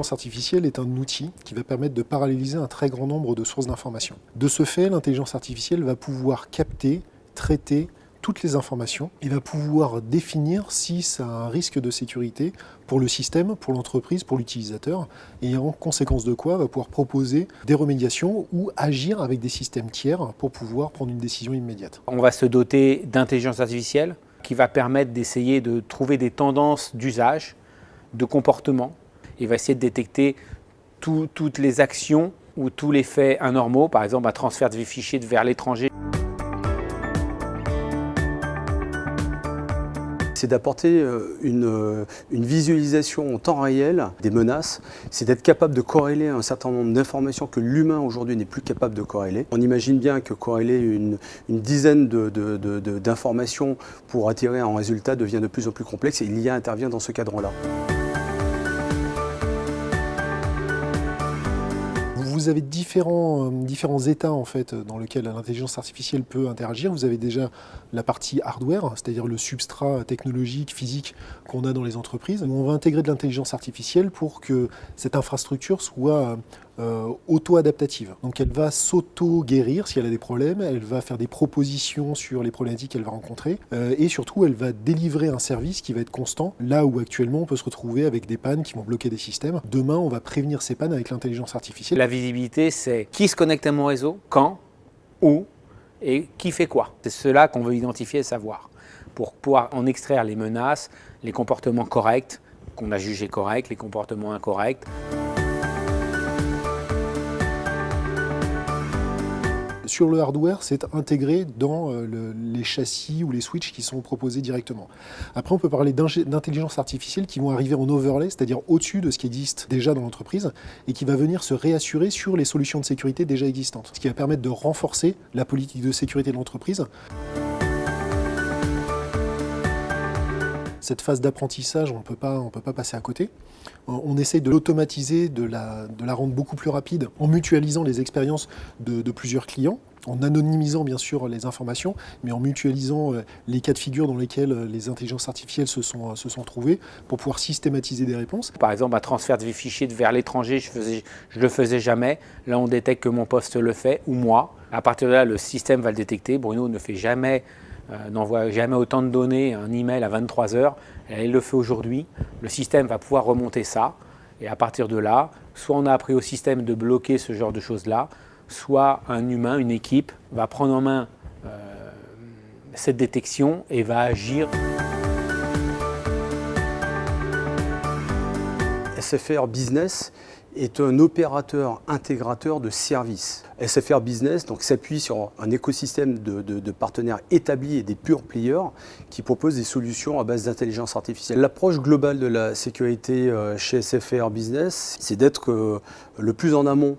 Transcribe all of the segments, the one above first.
l'intelligence artificielle est un outil qui va permettre de paralléliser un très grand nombre de sources d'informations. De ce fait, l'intelligence artificielle va pouvoir capter, traiter toutes les informations et va pouvoir définir si ça a un risque de sécurité pour le système, pour l'entreprise, pour l'utilisateur, et en conséquence de quoi va pouvoir proposer des remédiations ou agir avec des systèmes tiers pour pouvoir prendre une décision immédiate. On va se doter d'intelligence artificielle qui va permettre d'essayer de trouver des tendances d'usage, de comportement, et va essayer de détecter toutes les actions ou tous les faits anormaux, par exemple un transfert de fichiers vers l'étranger. C'est d'apporter une visualisation en temps réel des menaces, c'est d'être capable de corréler un certain nombre d'informations que l'humain aujourd'hui n'est plus capable de corréler. On imagine bien que corréler une dizaine d'informations pour attirer un résultat devient de plus en plus complexe et l'IA intervient dans ce cadre-là. Vous avez différents états en fait, dans lesquels l'intelligence artificielle peut interagir. Vous avez déjà la partie hardware, c'est-à-dire le substrat technologique, physique qu'on a dans les entreprises. On va intégrer de l'intelligence artificielle pour que cette infrastructure soit auto-adaptative. Donc elle va s'auto-guérir si elle a des problèmes, elle va faire des propositions sur les problématiques qu'elle va rencontrer et surtout elle va délivrer un service qui va être constant, là où actuellement on peut se retrouver avec des pannes qui vont bloquer des systèmes. Demain on va prévenir ces pannes avec l'intelligence artificielle. La visibilité, c'est qui se connecte à mon réseau, quand, où et qui fait quoi. C'est cela qu'on veut identifier et savoir pour pouvoir en extraire les menaces, les comportements corrects qu'on a jugés corrects, les comportements incorrects. Sur le hardware, c'est intégré dans les châssis ou les switches qui sont proposés directement. Après, on peut parler d'intelligence artificielle qui vont arriver en overlay, c'est-à-dire au-dessus de ce qui existe déjà dans l'entreprise et qui va venir se réassurer sur les solutions de sécurité déjà existantes, ce qui va permettre de renforcer la politique de sécurité de l'entreprise. Cette phase d'apprentissage, on ne peut pas passer à côté. On essaye de l'automatiser, de la rendre beaucoup plus rapide en mutualisant les expériences de plusieurs clients, en anonymisant bien sûr les informations, mais en mutualisant les cas de figure dans lesquels les intelligences artificielles se sont trouvées pour pouvoir systématiser des réponses. Par exemple, un transfert de fichiers vers l'étranger, je ne le faisais jamais. Là, on détecte que mon poste le fait, ou moi. À partir de là, le système va le détecter. Bruno ne fait jamais n'envoie jamais autant de données, un email à 23 h, il le fait aujourd'hui, le système va pouvoir remonter ça, et à partir de là, soit on a appris au système de bloquer ce genre de choses-là, soit un humain, une équipe, va prendre en main cette détection et va agir. SFR Business est un opérateur intégrateur de services. SFR Business s'appuie sur un écosystème de partenaires établis et des pure players qui proposent des solutions à base d'intelligence artificielle. L'approche globale de la sécurité chez SFR Business, c'est d'être le plus en amont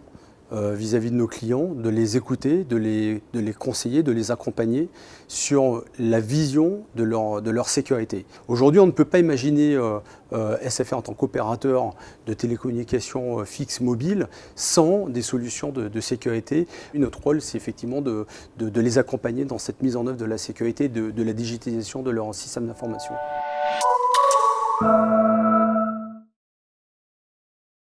vis-à-vis de nos clients, de les écouter, de les conseiller, de les accompagner sur la vision de leur sécurité. Aujourd'hui, on ne peut pas imaginer SFR en tant qu'opérateur de télécommunications fixes mobiles sans des solutions de sécurité. Notre rôle, c'est effectivement de les accompagner dans cette mise en œuvre de la sécurité, de la digitalisation de leur système d'information.